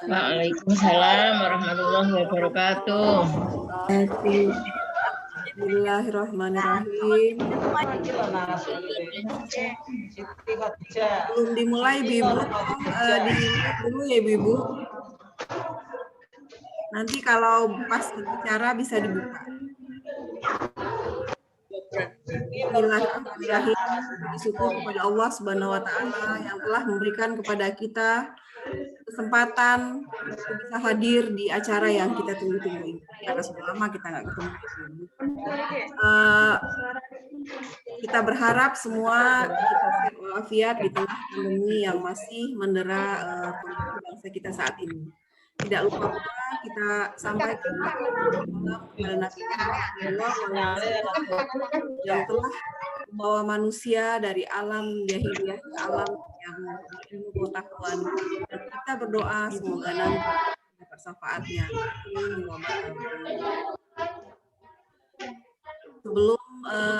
Waalaikumsalam warahmatullahi wabarakatuh. Bismillahirrahmanirrahim. Belum dimulai, Ibu. Di-mute dulu ya, Ibu. Nanti kalau pas bicara bisa dibuka. Bismillahirrahmanirrahim. Bersyukur kepada Allah Subhanahu wa taala yang telah memberikan kepada kita kesempatan bisa hadir di acara yang kita tunggu-tunggu ini. Karena sudah lama kita nggak ketemu. Kita berharap semua kita sehat walafiat di tengah pandemi yang masih mendera kondisi bangsa kita saat ini. Tidak lupa pula kita sampaikan kepada Nabi Muhammad yang telah membawa manusia dari alam jahiliyah ke alam yang penuh pengetahuan. Dan kita berdoa semoga nanti dapat syafaatnya. Sebelum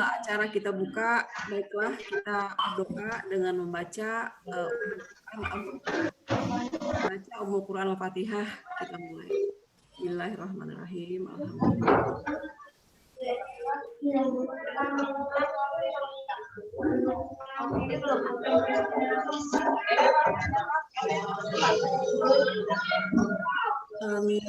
acara kita buka, baiklah kita berdoa dengan membaca Ummul Quran Al-Fatihah. Kita mulai. Bismillahirrahmanirrahim. Amin.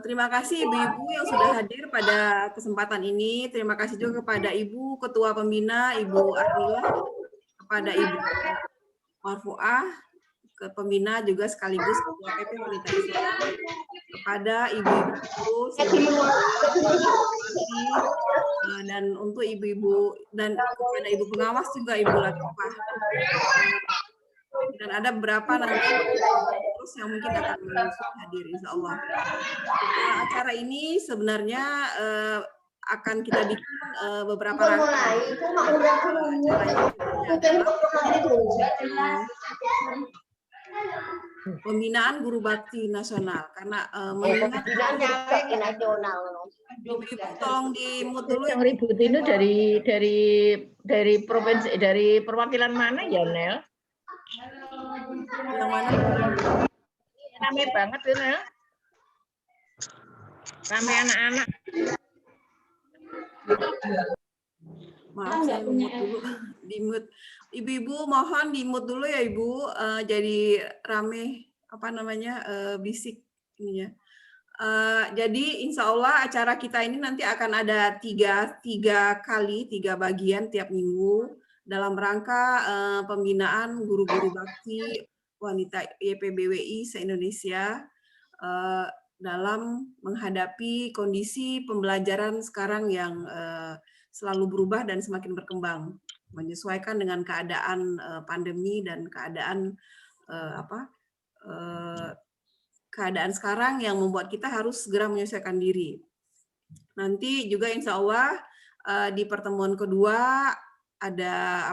Terima kasih Ibu-Ibu yang sudah hadir pada kesempatan ini. Terima kasih juga kepada Ibu Ketua Pembina, Ibu Armila, kepada Ibu Marfuah, ke pembina juga sekaligus Ketua PP Wanita Islam, kepada ibu-ibu dan untuk ibu-ibu dan kepada ibu pengawas juga Ibu Latifah. Dan ada beberapa nanti terus yang mungkin akan hadir insya Allah. Acara ini sebenarnya akan kita bikin beberapa rangkaian. Pembinaan Guru Bakti Nasional karena mengingat tolong di-mute dulu. Yang ribut ini dari provinsi, dari perwakilan mana ya, Nel? Yang mana? Rame banget ya, Nel. Rame anak-anak. Maaf, saya mute dulu. Di-mute. Ibu-ibu mohon di-mute dulu ya, Ibu. Jadi rame bisik ininya. Jadi insya Allah acara kita ini nanti akan ada tiga bagian tiap minggu dalam rangka pembinaan guru-guru bakti wanita YPBWI se-Indonesia dalam menghadapi kondisi pembelajaran sekarang yang selalu berubah dan semakin berkembang, menyesuaikan dengan keadaan pandemi dan keadaan keadaan sekarang yang membuat kita harus segera menyesuaikan diri. Nanti juga insya Allah di pertemuan kedua ada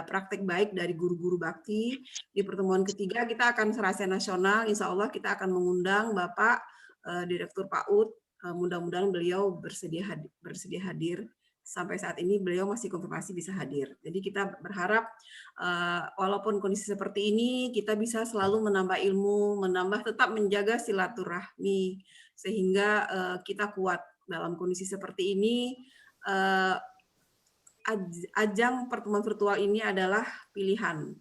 praktek baik dari guru-guru bakti. Di pertemuan ketiga kita akan serasa nasional. Insya Allah kita akan mengundang Bapak Direktur PAUD. Mudah-mudahan beliau bersedia hadir. Sampai saat ini beliau masih konfirmasi bisa hadir. Jadi kita berharap walaupun kondisi seperti ini kita bisa selalu menambah ilmu, tetap menjaga silaturahmi sehingga kita kuat dalam kondisi seperti ini. Ajang pertemuan virtual ini adalah pilihan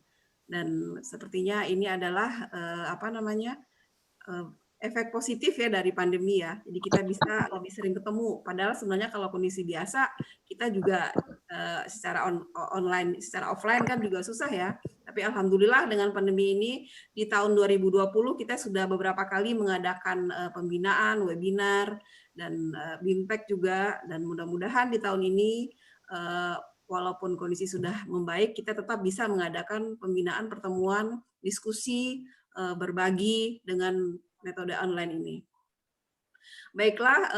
dan sepertinya ini adalah efek positif ya dari pandemi ya. Jadi kita bisa lebih sering ketemu. Padahal sebenarnya kalau kondisi biasa kita juga secara online, secara offline kan juga susah ya. Tapi alhamdulillah dengan pandemi ini di tahun 2020 kita sudah beberapa kali mengadakan pembinaan, webinar dan BIMPEK juga, dan mudah-mudahan di tahun ini walaupun kondisi sudah membaik kita tetap bisa mengadakan pembinaan, pertemuan, diskusi, berbagi dengan metode online ini. Baiklah,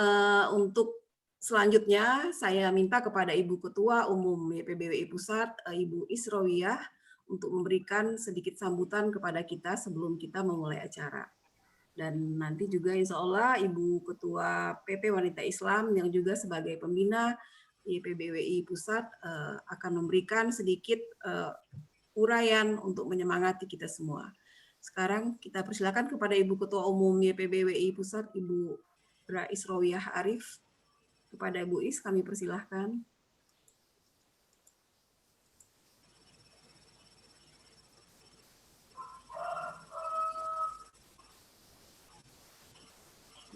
untuk selanjutnya saya minta kepada Ibu Ketua Umum YPBWI Pusat, Ibu Isrowiyah, untuk memberikan sedikit sambutan kepada kita sebelum kita memulai acara. Dan nanti juga insya Allah Ibu Ketua PP Wanita Islam yang juga sebagai pembina YPBWI Pusat akan memberikan sedikit uraian untuk menyemangati kita semua. Sekarang kita persilakan kepada Ibu Ketua Umum YPBWI Pusat, Ibu Rais Rawiyah Arif. Kepada Bu Is kami persilahkan.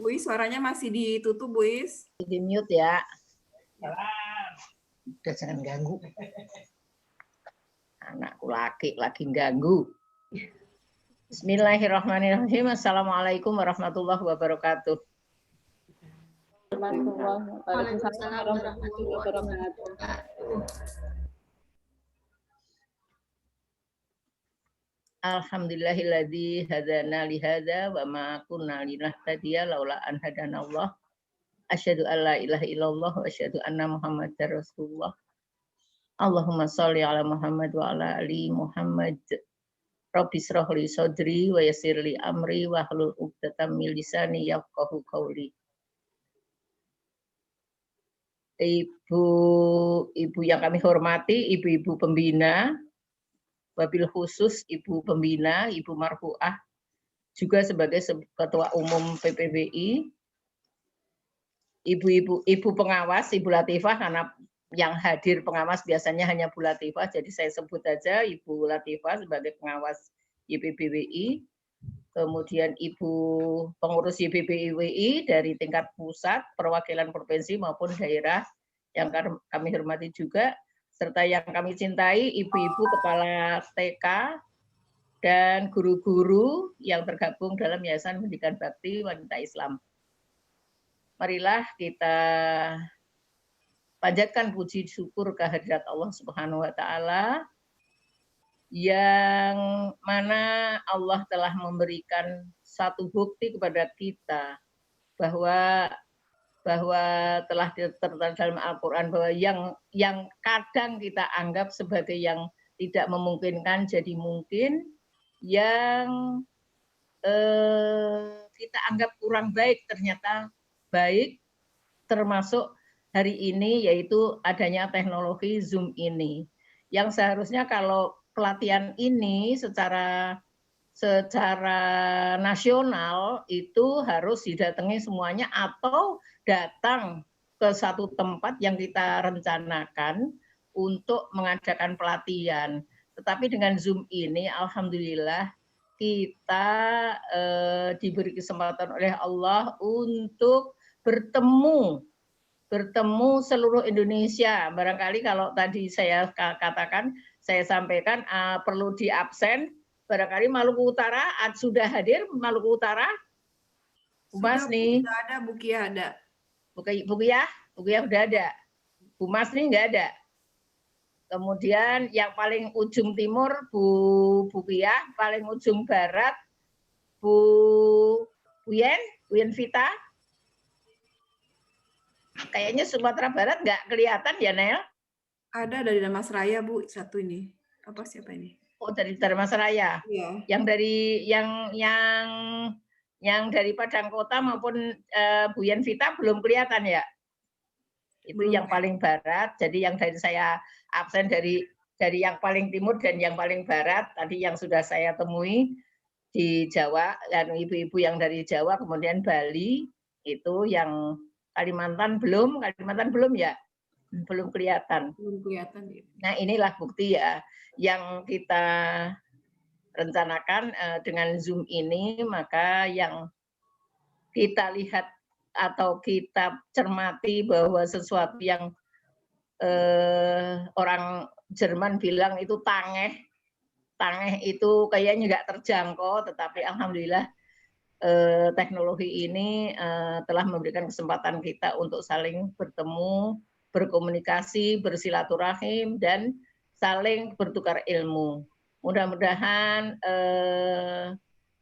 Bu Is, suaranya masih ditutup, Bu Is. Di mute ya. Udah jangan ganggu. Anakku lagi ganggu. Bismillahirrahmanirrahim. Assalamualaikum warahmatullahi wabarakatuh. Waalaikumsalam warahmatullahi wabarakatuh. Alhamdulillahilladzi hadana li hadza wa ma kunna linahtadiya laula an hadanallah. Asyhadu an la ilaha illallah wa asyhadu anna Muhammadar Rasulullah. Allahumma sholli ala Muhammad wa ala ali Muhammad. Rabbi shrah li sadri wa yassir li amri wa hlul 'uqdatam min lisani yafqahu qawli. Ibu yang kami hormati, ibu-ibu pembina, wabil khusus ibu pembina, Ibu Marfuah, juga sebagai ketua umum PPBI, ibu pengawas, Ibu Latifah, karena yang hadir pengawas biasanya hanya Bu Latifah, jadi saya sebut saja Ibu Latifah sebagai pengawas YPBWI. Kemudian Ibu pengurus YPBWI dari tingkat pusat, perwakilan provinsi maupun daerah yang kami hormati juga, serta yang kami cintai ibu-ibu kepala TK dan guru-guru yang tergabung dalam Yayasan Pendidikan Bakti Wanita Islam. Marilah kita panjatkan puji syukur kehadirat Allah Subhanahu wa taala yang mana Allah telah memberikan satu bukti kepada kita bahwa telah tertera dalam Al-Qur'an bahwa yang kadang kita anggap sebagai yang tidak memungkinkan jadi mungkin, yang kita anggap kurang baik ternyata baik, termasuk hari ini yaitu adanya teknologi Zoom ini, yang seharusnya kalau pelatihan ini secara nasional itu harus didatangi semuanya atau datang ke satu tempat yang kita rencanakan untuk mengadakan pelatihan. Tetapi dengan Zoom ini alhamdulillah kita diberi kesempatan oleh Allah untuk bertemu seluruh Indonesia. Barangkali kalau tadi saya katakan, saya sampaikan perlu diabsen. Barangkali Maluku Utara sudah hadir, Maluku Utara. Bu Masni. Sudah ada, Bu Kia ada. Bu Kia sudah ada. Bu Masni nggak ada. Kemudian yang paling ujung timur Bu Kia, paling ujung barat Bu Yen Vita. Kayaknya Sumatera Barat nggak kelihatan ya, Nel? Ada dari Damasraya, Bu, satu ini. Apa siapa ini? Oh, dari Damasraya. Iya. Yang dari yang dari Padang Kota maupun Bu Yen Vita belum kelihatan ya? Itu belum, yang paling barat. Jadi yang dari saya absen dari yang paling timur dan yang paling barat tadi yang sudah saya temui di Jawa, dan ibu-ibu yang dari Jawa, kemudian Bali, itu yang Kalimantan belum ya? Belum kelihatan. Belum kelihatan. Ya. Nah, inilah bukti ya yang kita rencanakan dengan Zoom ini, maka yang kita lihat atau kita cermati bahwa sesuatu yang orang Jerman bilang itu tangeh itu kayaknya nggak terjangkau, tetapi alhamdulillah teknologi ini telah memberikan kesempatan kita untuk saling bertemu, berkomunikasi, bersilaturahim, dan saling bertukar ilmu. Mudah-mudahan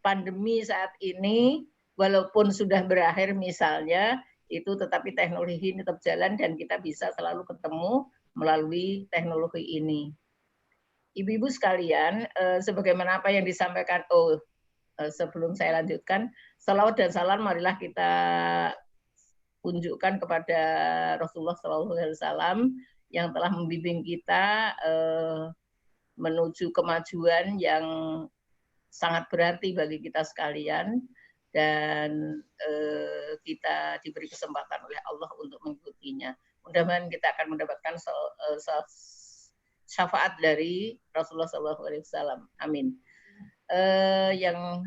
pandemi saat ini, walaupun sudah berakhir misalnya, itu tetapi teknologi ini tetap jalan dan kita bisa selalu ketemu melalui teknologi ini. Ibu-ibu sekalian, sebagaimana apa yang disampaikan, sebelum saya lanjutkan, salawat dan salam marilah kita tunjukkan kepada Rasulullah SAW yang telah membimbing kita menuju kemajuan yang sangat berarti bagi kita sekalian, dan kita diberi kesempatan oleh Allah untuk mengikutinya. Mudah-mudahan kita akan mendapatkan syafaat dari Rasulullah SAW. Amin. Yang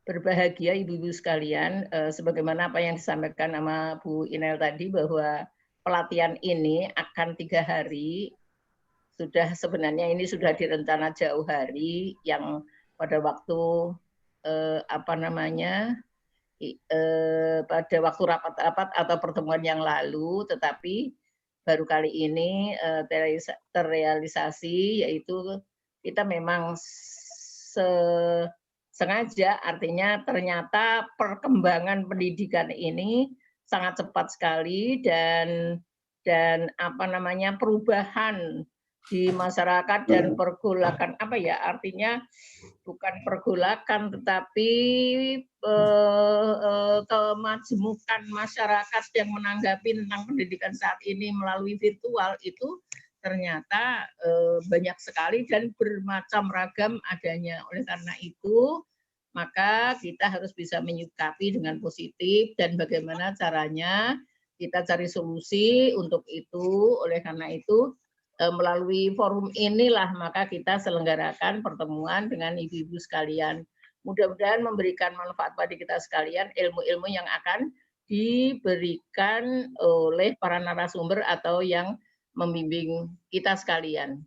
berbahagia ibu-ibu sekalian, sebagaimana apa yang disampaikan sama Bu Inel tadi, bahwa pelatihan ini akan 3 hari. Sebenarnya ini sudah direncana jauh hari, yang pada waktu pada waktu rapat-rapat atau pertemuan yang lalu, tetapi baru kali ini terrealisasi, yaitu kita memang sengaja, artinya ternyata perkembangan pendidikan ini sangat cepat sekali, dan perubahan di masyarakat dan pergolakan artinya bukan pergolakan tetapi kemajemukan masyarakat yang menanggapi tentang pendidikan saat ini melalui virtual itu ternyata banyak sekali dan bermacam ragam adanya. Oleh karena itu maka kita harus bisa menyikapi dengan positif, dan bagaimana caranya kita cari solusi untuk itu. Oleh karena itu melalui forum inilah maka kita selenggarakan pertemuan dengan ibu-ibu sekalian. Mudah-mudahan memberikan manfaat bagi kita sekalian, ilmu-ilmu yang akan diberikan oleh para narasumber atau yang membimbing kita sekalian.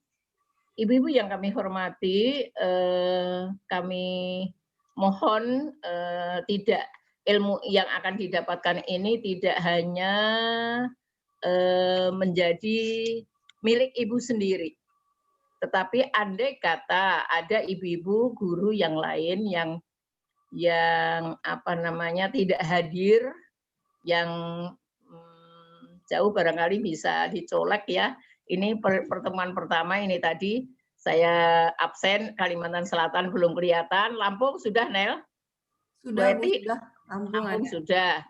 Ibu-ibu yang kami hormati, kami mohon tidak ilmu yang akan didapatkan ini tidak hanya menjadi milik ibu sendiri, tetapi andai kata ada ibu-ibu guru yang lain yang tidak hadir, yang jauh barangkali bisa dicolek ya. Ini pertemuan pertama ini tadi saya absen, Kalimantan Selatan belum kelihatan. Lampung sudah, Nel? Sudah, Bu, sudah. Lampung sudah.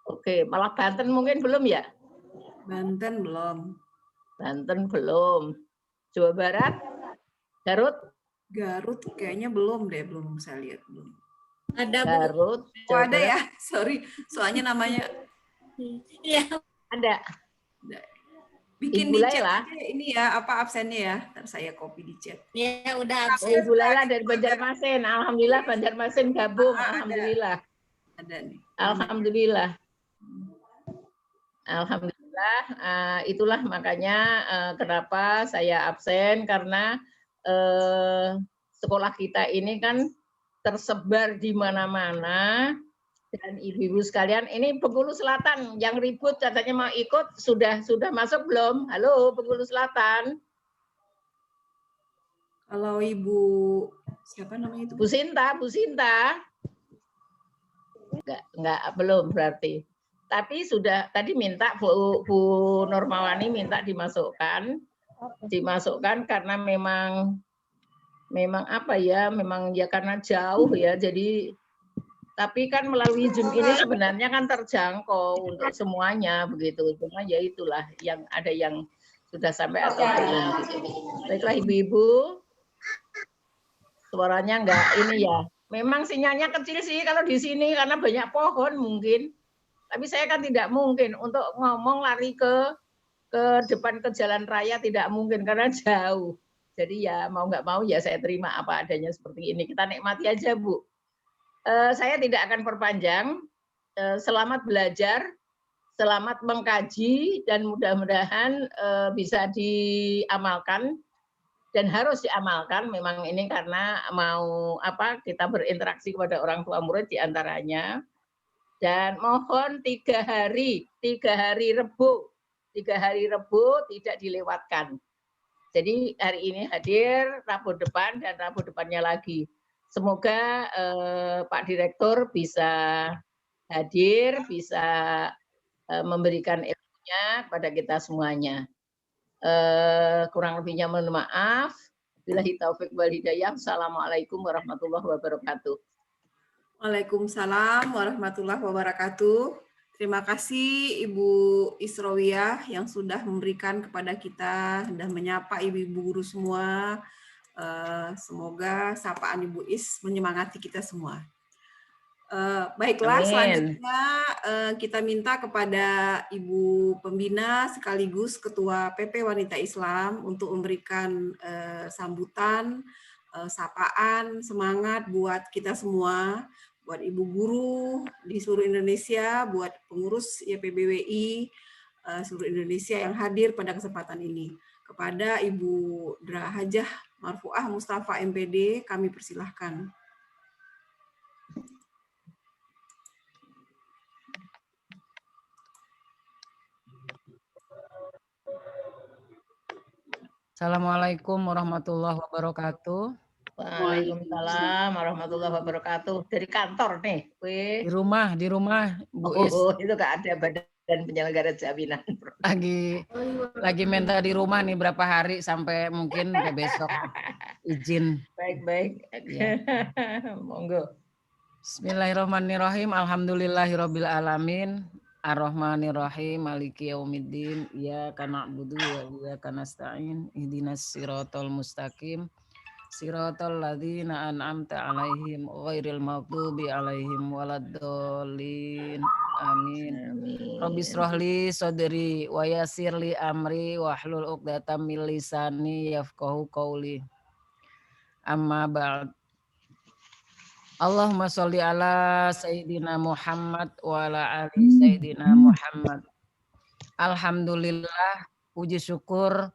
Oke, malah Banten mungkin belum ya? Banten belum. Banten belum. Jawa Barat? Garut? Garut kayaknya belum deh, belum saya lihat belum. Ada, Bu. Garut. Oh, ada ya? Sorry, soalnya namanya. Iya. Ada. Bikin Ibu di chat Laila. aja ini ya, apa absennya ya? Ntar saya copy di chat. Ya, udah absen. Ibu Laila dari Banjarmasin. Alhamdulillah Banjarmasin gabung. Alhamdulillah. Ada nih. Alhamdulillah. Alhamdulillah. Itulah makanya kenapa saya absen, karena sekolah kita ini kan tersebar di mana-mana, dan ibu-ibu sekalian, ini Bengkulu Selatan yang ribut katanya mau ikut, sudah masuk belum? Halo Bengkulu Selatan. Kalau Ibu siapa namanya itu? Bu Sinta. Enggak belum berarti. Tapi sudah tadi minta Bu Normawani minta dimasukkan karena memang karena jauh ya, jadi tapi kan melalui Zoom ini sebenarnya kan terjangkau untuk semuanya begitu. Cuma ya itulah yang ada yang sudah sampai atau belum gitu. Baiklah ibu-ibu, suaranya enggak ini ya. Memang sinyalnya kecil sih kalau di sini karena banyak pohon mungkin. Tapi saya kan tidak mungkin untuk ngomong lari ke depan ke jalan raya, tidak mungkin karena jauh. Jadi ya mau nggak mau ya saya terima apa adanya seperti ini. Kita nikmati aja, Bu. Saya tidak akan perpanjang. Selamat belajar, selamat mengkaji, dan mudah-mudahan bisa diamalkan dan harus diamalkan. Memang ini karena mau kita berinteraksi kepada orang tua murid diantaranya. Dan mohon 3 hari Rebo tidak dilewatkan. Jadi hari ini hadir, Rabu depan dan Rabu depannya lagi. Semoga Pak Direktur bisa hadir, bisa memberikan ilmunya kepada kita semuanya. Kurang lebihnya mohon maaf. Billahi taufik wal hidayah. Assalamualaikum warahmatullahi wabarakatuh. Waalaikumsalam warahmatullahi wabarakatuh. Terima kasih Ibu Isrowiyah yang sudah memberikan kepada kita, sudah menyapa ibu-ibu guru semua Semoga sapaan Ibu Is menyemangati kita semua. Baiklah, Amin. selanjutnya kita minta kepada Ibu Pembina sekaligus Ketua PP Wanita Islam untuk memberikan sambutan, sapaan, semangat buat kita semua, buat Ibu guru di seluruh Indonesia, buat pengurus YPBWI seluruh Indonesia yang hadir pada kesempatan ini. Kepada Ibu Dra Hajah Marfuah Mustafa MPD, kami persilahkan. Assalamualaikum warahmatullahi wabarakatuh. Waalaikumsalam warahmatullahi wabarakatuh. Dari kantor nih, weh. Di rumah, Bu Is. Oh, itu gak ada badan penyelenggara jaminan. Lagi minta di rumah nih berapa hari sampai mungkin ke besok izin. Baik. Ya. Monggo. Bismillahirrahmanirrahim. Alhamdulillahirabbil alamin. Ar-Rahmanir-Rahim. Maliki yaumiddin. Iyyaka na'budu wa iyyaka nasta'in. Ihdinas siratal mustaqim. Siratal ladzina an'amta 'alaihim ghairil maghdubi 'alaihim waladdallin. Amin. Rabbi shrahli sadri wa yassirli amri wahlul 'uqdatam min lisani yafqahu qawli. Amma ba'd. Allahumma sholli ala Sayyidina Muhammad wa ala ali Sayyidina Muhammad. Alhamdulillah, puji syukur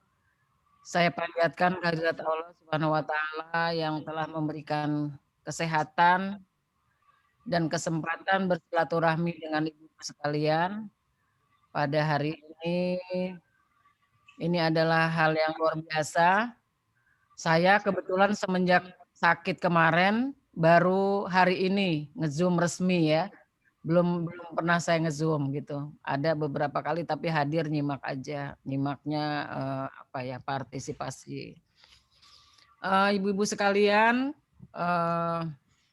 saya panjatkan kehadirat Allah Subhanahu wa taala yang telah memberikan kesehatan dan kesempatan bersilaturahmi dengan ibu sekalian pada hari ini. Ini adalah hal yang luar biasa. Saya kebetulan semenjak sakit kemarin baru hari ini nge-zoom resmi ya. Belum pernah saya nge-zoom gitu. Ada beberapa kali tapi hadir nyimak aja. Nyimaknya partisipasi. Ibu-ibu sekalian,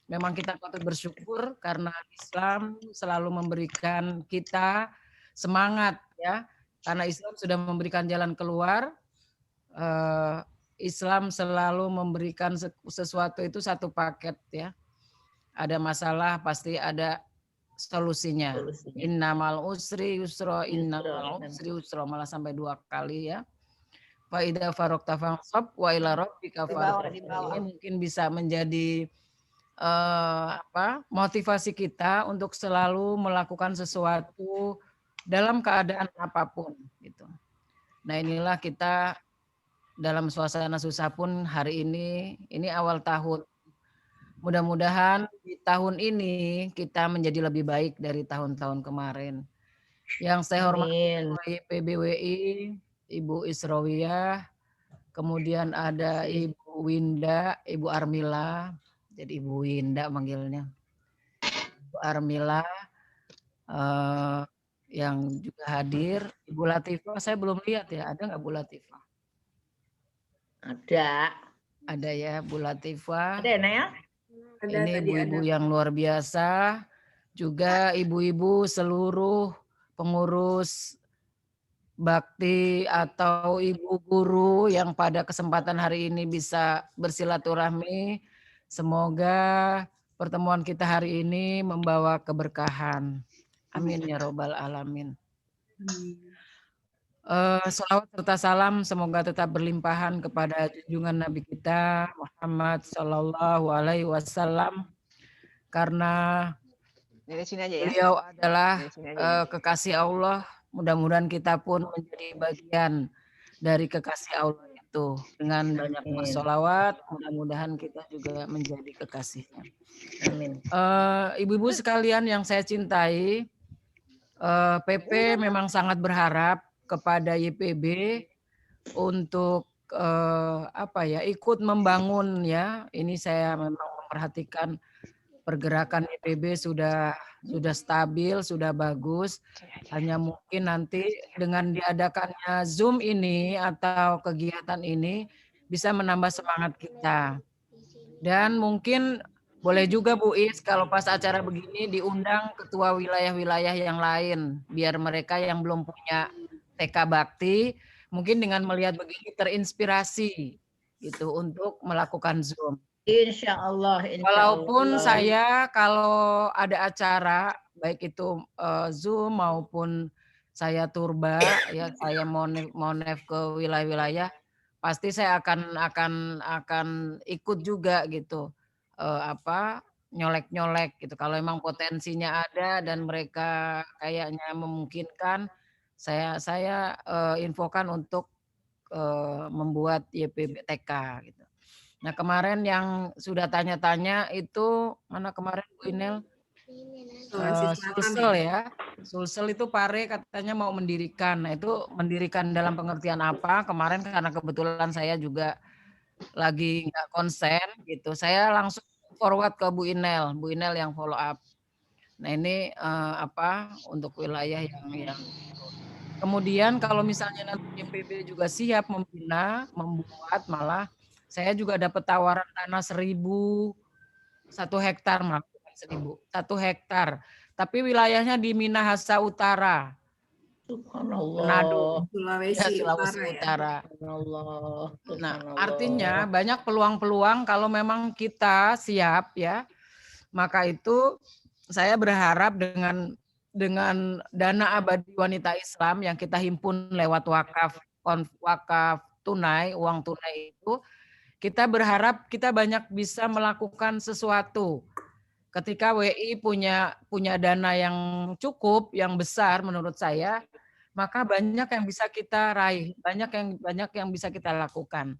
memang kita patut bersyukur karena Islam selalu memberikan kita semangat ya. Karena Islam sudah memberikan jalan keluar. Islam selalu memberikan sesuatu itu satu paket ya. Ada masalah pasti ada solusinya. Innamal usri yusra, innamal usri yusra, malah sampai 2 kali ya. Fa idza faraqta fansab wa ila rabbika farghab. Ini mungkin bisa menjadi motivasi kita untuk selalu melakukan sesuatu dalam keadaan apapun gitu. Nah, inilah kita dalam suasana susah pun hari ini awal tahun. Mudah-mudahan di tahun ini kita menjadi lebih baik dari tahun-tahun kemarin. Yang saya hormati YPBWI, Ibu Israwiyah, kemudian ada Ibu Winda, Ibu Armila, jadi Ibu Winda manggilnya. Ibu Armila yang juga hadir. Ibu Latifah, saya belum lihat ya, ada nggak Bu Latifah? Ada ya Bu Latifah. Ada ya? Ini ibu-ibu yang luar biasa. Juga ibu-ibu seluruh pengurus bakti atau ibu guru yang pada kesempatan hari ini bisa bersilaturahmi. Semoga pertemuan kita hari ini membawa keberkahan. Amin ya robbal alamin. Salawat serta salam semoga tetap berlimpahan kepada junjungan Nabi kita Muhammad Sallallahu Alaihi Wasallam, karena beliau adalah kekasih Allah. Mudah-mudahan kita pun menjadi bagian dari kekasih Allah itu dengan banyak bersolawat. Mudah-mudahan kita juga menjadi kekasihnya. Amin. Ibu-ibu sekalian yang saya cintai, PP memang sangat berharap kepada YPB untuk ikut membangun ya. Ini saya memang memperhatikan pergerakan YPB sudah stabil, sudah bagus. Hanya mungkin nanti dengan diadakannya Zoom ini atau kegiatan ini bisa menambah semangat kita. Dan mungkin boleh juga Bu Is kalau pas acara begini diundang ketua wilayah-wilayah yang lain biar mereka yang belum punya TK Bakti mungkin dengan melihat begini terinspirasi gitu untuk melakukan Zoom. Insya Allah. Walaupun saya kalau ada acara baik itu Zoom maupun saya turba ya, saya monef ke wilayah-wilayah, pasti saya akan ikut juga gitu. Nyolek-nyolek gitu. Kalau memang potensinya ada dan mereka kayaknya memungkinkan, saya infokan untuk membuat YPBTK gitu. Nah, kemarin yang sudah tanya-tanya itu mana kemarin Bu Inel? Sulsel ya. Sulsel itu Pare katanya mau mendirikan. Nah, itu mendirikan dalam pengertian apa? Kemarin karena kebetulan saya juga lagi nggak konsen gitu. Saya langsung forward ke Bu Inel. Bu Inel yang follow up. Nah, ini untuk wilayah yang kemudian kalau misalnya nanti YPB juga siap membina, membuat, malah saya juga dapat tawaran tanah 1.000 1 hektar, malah 1.000 1 hektar. Tapi wilayahnya di Minahasa Utara. Manado, Sulawesi Utara. Subhanallah. Nah, artinya banyak peluang-peluang kalau memang kita siap ya. Maka itu saya berharap dengan dana abadi wanita Islam yang kita himpun lewat wakaf tunai, uang tunai itu, kita berharap kita banyak bisa melakukan sesuatu. Ketika WI punya dana yang cukup, yang besar menurut saya, maka banyak yang bisa kita raih, banyak yang bisa kita lakukan.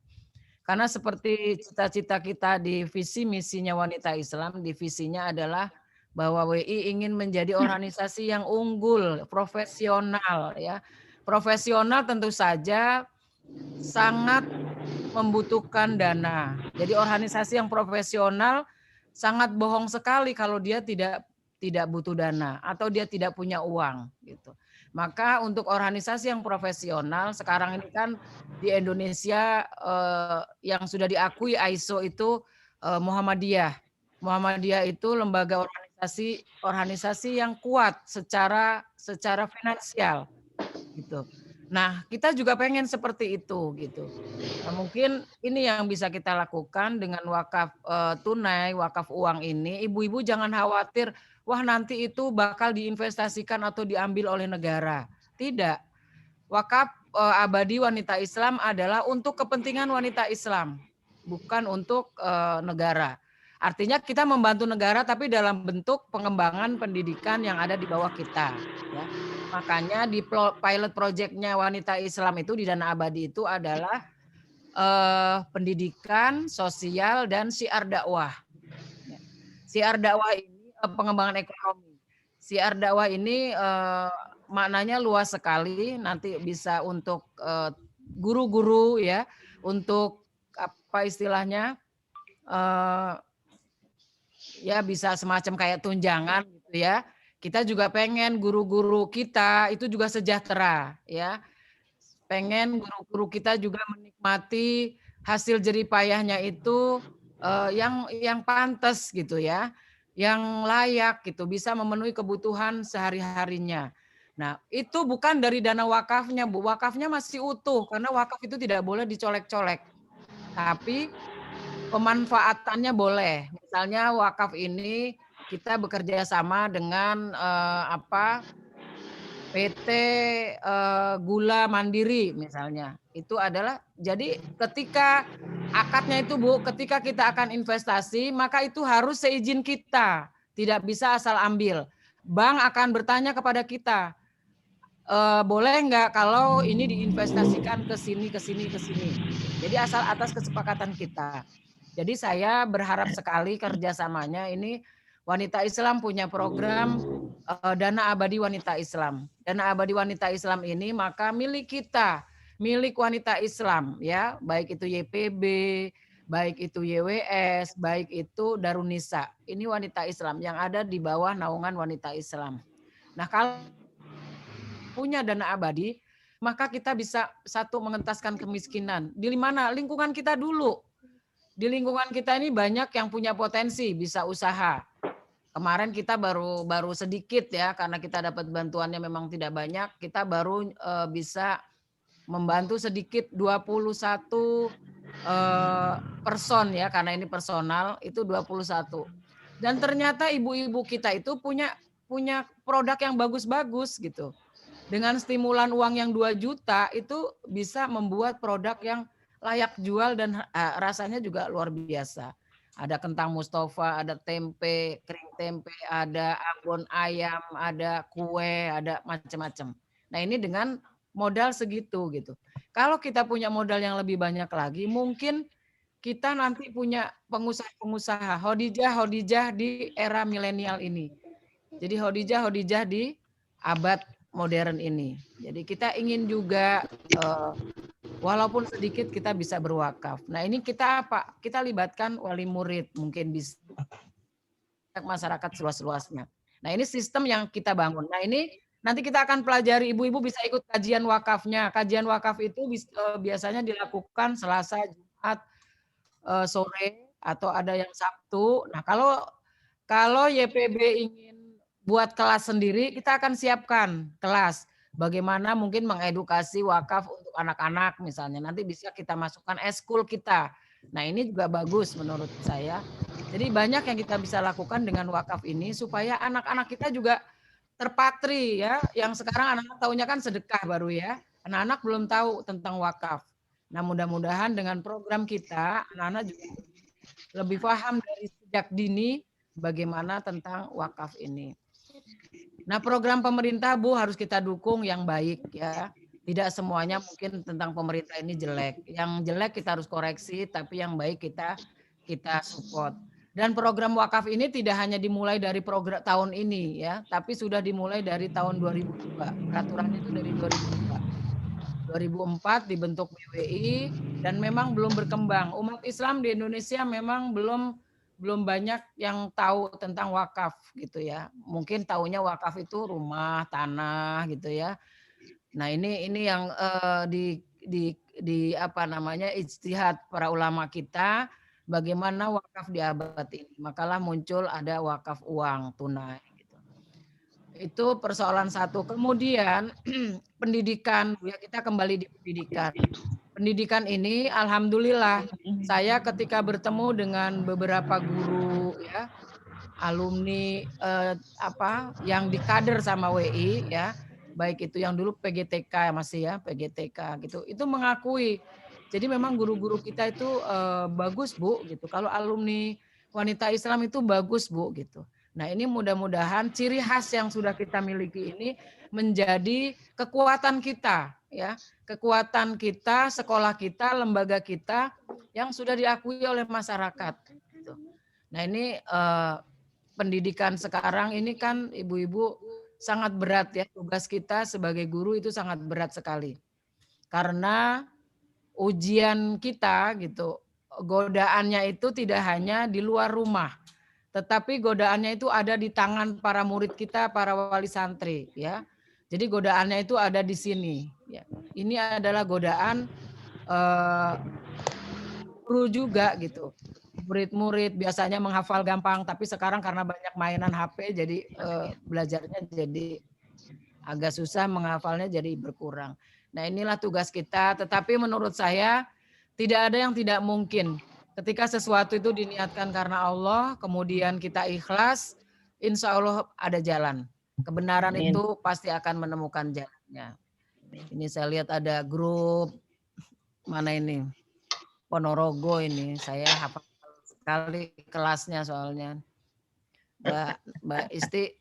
Karena seperti cita-cita kita di visi misinya wanita Islam, divisinya adalah bahwa WI ingin menjadi organisasi yang unggul, profesional ya. Profesional tentu saja sangat membutuhkan dana. Jadi organisasi yang profesional sangat bohong sekali kalau dia tidak butuh dana atau dia tidak punya uang gitu. Maka untuk organisasi yang profesional sekarang ini kan di Indonesia yang sudah diakui ISO itu Muhammadiyah. Muhammadiyah itu lembaga organisasi yang kuat secara finansial gitu. Nah, kita juga pengen seperti itu gitu. Nah, mungkin ini yang bisa kita lakukan dengan wakaf tunai, wakaf uang ini. Ibu-ibu jangan khawatir, wah nanti itu bakal diinvestasikan atau diambil oleh negara. Tidak. Wakaf abadi wanita Islam adalah untuk kepentingan wanita Islam, bukan untuk negara. Artinya kita membantu negara tapi dalam bentuk pengembangan pendidikan yang ada di bawah kita. Ya. Makanya di pilot project-nya wanita Islam itu di dana abadi itu adalah pendidikan, sosial, dan syiar dakwah. Syiar dakwah ini pengembangan ekonomi. Syiar dakwah ini maknanya luas sekali. Nanti bisa untuk guru-guru ya, untuk apa istilahnya ya bisa semacam kayak tunjangan gitu ya. Kita juga pengen guru-guru kita itu juga sejahtera ya. Pengen guru-guru kita juga menikmati hasil jerih payahnya itu yang pantas gitu ya, yang layak gitu, bisa memenuhi kebutuhan sehari-harinya. Nah, itu bukan dari dana wakafnya, Bu. Wakafnya masih utuh karena wakaf itu tidak boleh dicolek-colek. Tapi pemanfaatannya boleh. Misalnya wakaf ini kita bekerja sama dengan PT Gula Mandiri misalnya. Itu adalah jadi ketika akadnya itu Bu, ketika kita akan investasi maka itu harus seizin kita, tidak bisa asal ambil. Bank akan bertanya kepada kita, boleh nggak kalau ini diinvestasikan ke sini. Jadi asal atas kesepakatan kita. Jadi saya berharap sekali kerjasamanya ini. Wanita Islam punya program Dana Abadi Wanita Islam. Dana Abadi Wanita Islam ini maka milik kita, milik wanita Islam ya, baik itu YPB, baik itu YWS, baik itu Darunisa. Ini wanita Islam yang ada di bawah naungan wanita Islam. Nah, kalau punya dana abadi, maka kita bisa satu mengentaskan kemiskinan. Di mana? Lingkungan kita dulu. Di lingkungan kita ini banyak yang punya potensi bisa usaha. Kemarin kita baru sedikit ya, karena kita dapat bantuannya memang tidak banyak, kita baru bisa membantu sedikit 21 person ya, karena ini personal itu 21. Dan ternyata ibu-ibu kita itu punya produk yang bagus-bagus gitu. Dengan stimulan uang yang 2 juta itu bisa membuat produk yang layak jual dan rasanya juga luar biasa. Ada kentang Mustafa, ada tempe, kering tempe, ada abon ayam, ada kue, ada macam-macam. Nah ini dengan modal segitu gitu. Kalau kita punya modal yang lebih banyak lagi, mungkin kita nanti punya pengusaha-pengusaha hodijah di era milenial ini. Jadi hodijah di abad modern ini. Jadi kita ingin juga walaupun sedikit kita bisa berwakaf. Nah ini kita apa? Kita libatkan wali murid, mungkin bisa masyarakat seluas-luasnya. Nah ini sistem yang kita bangun. Nah ini nanti kita akan pelajari, ibu-ibu bisa ikut kajian wakafnya. Kajian wakaf itu biasanya dilakukan Selasa, Jumat, sore, atau ada yang Sabtu. Nah kalau YPB ingin buat kelas sendiri, kita akan siapkan kelas. Bagaimana mungkin mengedukasi wakaf untuk anak-anak misalnya. Nanti bisa kita masukkan eskul kita. Nah ini juga bagus menurut saya. Jadi banyak yang kita bisa lakukan dengan wakaf ini supaya anak-anak kita juga terpatri ya. Yang sekarang anak-anak taunya kan sedekah baru ya. Anak-anak belum tahu tentang wakaf. Nah mudah-mudahan dengan program kita, anak-anak juga lebih paham dari sejak dini bagaimana tentang wakaf ini. Nah program pemerintah Bu harus kita dukung yang baik ya. Tidak semuanya mungkin tentang pemerintah ini jelek. Yang jelek kita harus koreksi, tapi yang baik kita support. Dan program wakaf ini tidak hanya dimulai dari program tahun ini ya, tapi sudah dimulai dari tahun 2002. Peraturannya itu dari 2002. 2004 dibentuk BWI dan memang belum berkembang. Umat Islam di Indonesia memang belum banyak yang tahu tentang wakaf gitu ya. Mungkin taunya wakaf itu rumah, tanah gitu ya. Nah, ini yang di apa namanya ijtihad para ulama kita bagaimana wakaf di abad ini. Makalah muncul ada wakaf uang tunai gitu. Itu persoalan satu. Kemudian pendidikan, ya kita kembali di pendidikan. Pendidikan ini alhamdulillah saya ketika bertemu dengan beberapa guru ya, alumni yang dikader sama WI ya, baik itu yang dulu PGTK masih ya, PGTK gitu. Itu mengakui. Jadi memang guru-guru kita itu bagus Bu gitu. Kalau alumni wanita Islam itu bagus Bu gitu. Nah, ini mudah-mudahan ciri khas yang sudah kita miliki ini menjadi kekuatan kita ya. Kekuatan kita, sekolah kita, lembaga kita yang sudah diakui oleh masyarakat gitu. Nah, ini pendidikan sekarang ini kan ibu-ibu sangat berat ya, tugas kita sebagai guru itu sangat berat sekali. Karena ujian kita gitu, godaannya itu tidak hanya di luar rumah, tetapi godaannya itu ada di tangan para murid kita, para wali santri ya. Jadi godaannya itu ada di sini ya. Ini adalah godaan guru juga gitu. Murid-murid biasanya menghafal gampang, tapi sekarang karena banyak mainan HP jadi belajarnya jadi agak susah, menghafalnya jadi berkurang. Nah inilah tugas kita, tetapi menurut saya tidak ada yang tidak mungkin. Ketika sesuatu itu diniatkan karena Allah, kemudian kita ikhlas, insya Allah ada jalan. Kebenaran itu pasti akan menemukan jalannya. Ini saya lihat ada grup, mana ini? Ponorogo ini, saya hafal sekali kelasnya soalnya. Mbak Isti,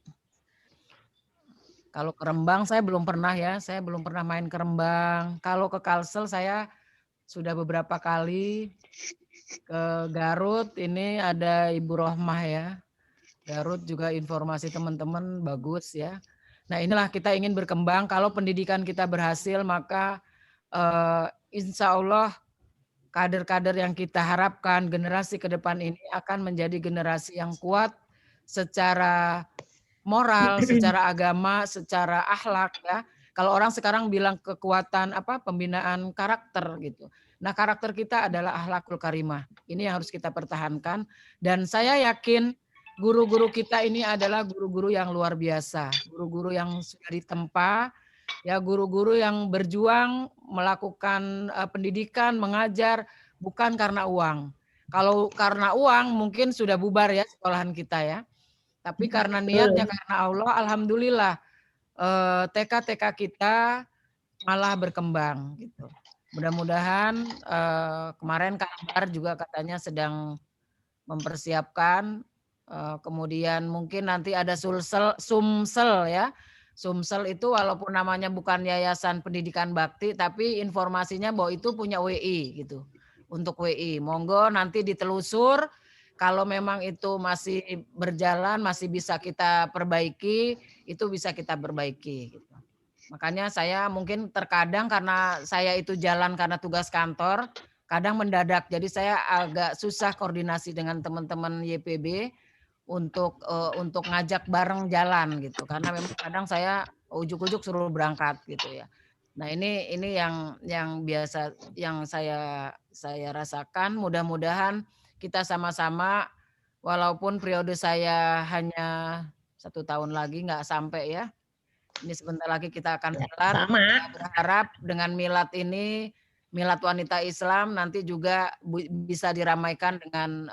kalau ke Rembang saya belum pernah ya, saya belum pernah main ke Rembang. Kalau ke Kalsel saya sudah beberapa kali. Ke Garut ini ada Ibu Rohmah ya. Garut juga informasi teman-teman bagus ya. Nah inilah kita ingin berkembang. Kalau pendidikan kita berhasil maka insya Allah kader-kader yang kita harapkan generasi ke depan ini akan menjadi generasi yang kuat secara moral, secara agama, secara akhlak ya. Kalau orang sekarang bilang kekuatan pembinaan karakter gitu. Nah, karakter kita adalah akhlakul karimah. Ini yang harus kita pertahankan dan saya yakin guru-guru kita ini adalah guru-guru yang luar biasa, guru-guru yang sudah ditempa ya, guru-guru yang berjuang melakukan pendidikan, mengajar bukan karena uang. Kalau karena uang mungkin sudah bubar ya sekolahan kita ya. Tapi karena niatnya karena Allah, alhamdulillah TK-TK kita malah berkembang gitu. Mudah-mudahan kemarin kabar juga katanya sedang mempersiapkan, kemudian mungkin nanti ada Sumsel ya. Sumsel itu walaupun namanya bukan Yayasan Pendidikan Bakti, tapi informasinya bahwa itu punya WI gitu. Untuk WI, monggo nanti ditelusur. Kalau memang itu masih berjalan, masih bisa kita perbaiki, itu bisa kita perbaiki. Gitu. Makanya saya mungkin terkadang karena saya itu jalan karena tugas kantor, kadang mendadak. Jadi saya agak susah koordinasi dengan teman-teman YPB untuk ngajak bareng jalan gitu. Karena memang kadang saya ujuk-ujuk suruh berangkat gitu ya. Nah ini yang biasa yang saya rasakan. Mudah-mudahan kita sama-sama, walaupun periode saya hanya 1 tahun lagi nggak sampai ya. Ini sebentar lagi kita akan milad. Saya berharap dengan milad ini, milad wanita Islam nanti juga bisa diramaikan dengan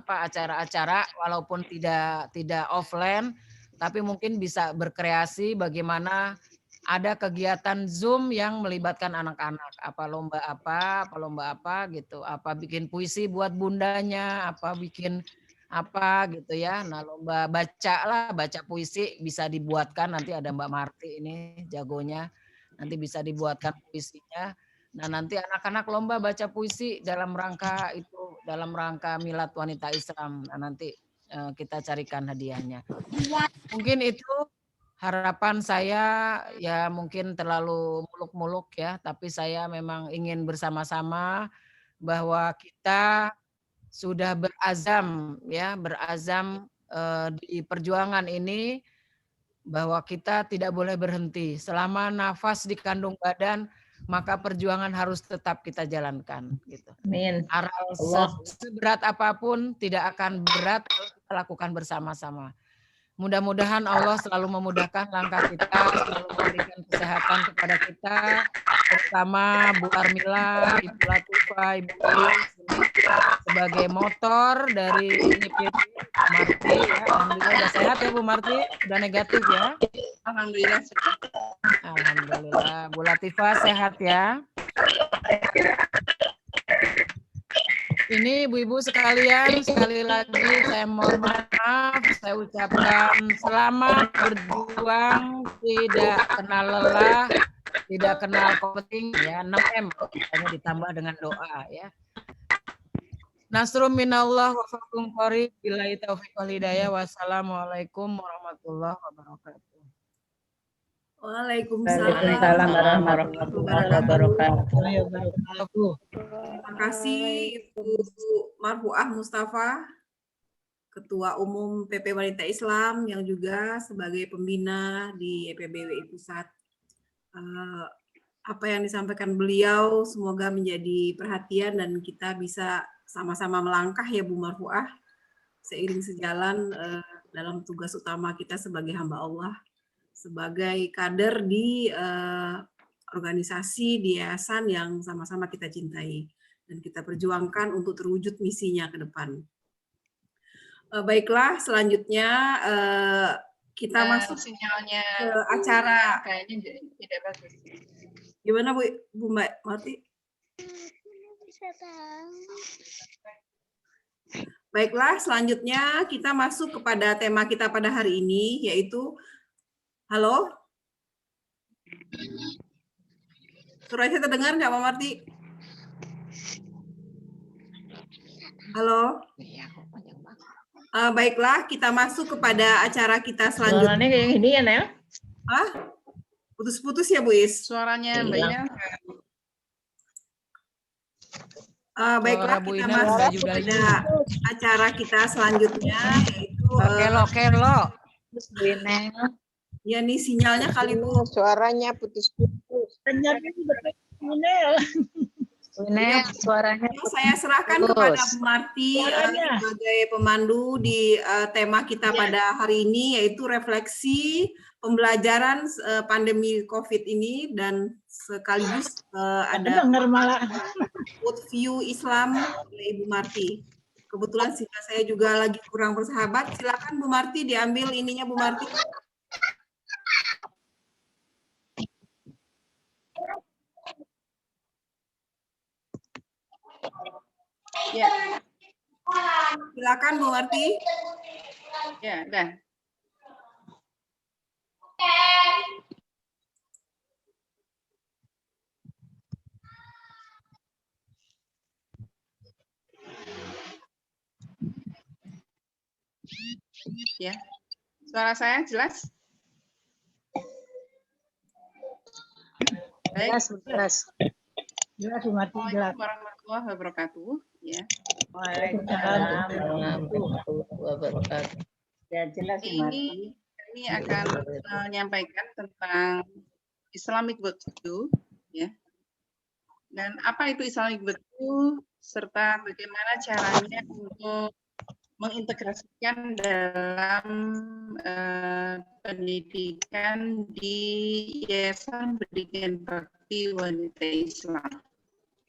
acara-acara walaupun tidak offline, tapi mungkin bisa berkreasi bagaimana ada kegiatan Zoom yang melibatkan anak-anak, lomba apa gitu, apa bikin puisi buat bundanya, apa bikin apa gitu ya. Nah, lomba baca puisi bisa dibuatkan, nanti ada Mbak Marti ini jagonya. Nanti bisa dibuatkan puisinya. Nah, nanti anak-anak lomba baca puisi dalam rangka Milad Wanita Islam. Nah, nanti kita carikan hadiahnya. Mungkin itu harapan saya, ya mungkin terlalu muluk-muluk ya, tapi saya memang ingin bersama-sama bahwa kita sudah berazam di perjuangan ini, bahwa kita tidak boleh berhenti. Selama nafas di kandung badan, maka perjuangan harus tetap kita jalankan gitu. Amin. Seberat apapun tidak akan berat kalau kita lakukan bersama-sama. Mudah-mudahan Allah selalu memudahkan langkah kita, selalu memberikan kesehatan kepada kita, terutama Bu Armila, Ibu Latifah, Ibu Iis sebagai motor dari YPB, Marti ya. Alhamdulillah udah sehat ya Bu Marti, udah negatif ya. Alhamdulillah. Alhamdulillah. Bu Latifah sehat ya. Ini ibu-ibu sekalian, sekali lagi saya mohon maaf, saya ucapkan selamat berjuang, tidak kenal lelah, tidak kenal kompeting, ya 6M, hanya ditambah dengan doa ya. Nasrum minallah wa fathun qarib, billahi taufiq wal hidayah, wassalamualaikum warahmatullahi wabarakatuh. Waalaikumsalam warahmatullahi wabarakatuh. Terima kasih Ibu Marfuah Mustafa, Ketua Umum PP Wanita Islam yang juga sebagai pembina di YPBWI Pusat. Apa yang disampaikan beliau semoga menjadi perhatian dan kita bisa sama-sama melangkah ya Bu Marfuah, seiring sejalan dalam tugas utama kita sebagai hamba Allah, sebagai kader di organisasi di yayasan yang sama-sama kita cintai dan kita perjuangkan untuk terwujud misinya ke depan. Baiklah, selanjutnya kita masuk sinyalnya ke acara. Kayaknya tidak bagus. Gimana Bu Mbak Marti? Baiklah, selanjutnya kita masuk kepada tema kita pada hari ini, yaitu halo? Suara saya terdengar nggak, Pak Marti? Halo? Baiklah, kita masuk kepada acara kita selanjutnya. Suaranya kayak gini ya, Nel? Putus-putus ya, Bu Is? Suaranya Mbak Ina. Baiklah, kita masuk kepada acara kita selanjutnya, yaitu Kelo. ya nih sinyalnya kali Bu. Suaranya putus-putus. Ines, suaranya Saya serahkan kepada Bu Marti sebagai pemandu di tema kita pada hari ini, yaitu refleksi pembelajaran pandemi COVID ini, dan sekaligus ada World View Islam oleh Ibu Marti. Kebetulan saya juga lagi kurang bersahabat. Silakan Bu Marti, diambil ininya Bu Marti. Ya. Silakan Bu Marti. Ya, udah. Ya. Suara saya jelas? Baik. jelas. Jelas, Bu Marti, jelas. Assalamualaikum warahmatullahi wabarakatuh. Ya. Waalaikumsalam warahmatullahi wabarakatuh. Ya, jelas Bu Marti. Ini akan menyampaikan tentang Islamic Worldview, ya. Dan apa itu Islamic Worldview serta bagaimana caranya untuk mengintegrasikan dalam pendidikan di Yayasan Pendidikan Bakti Wanita Islam.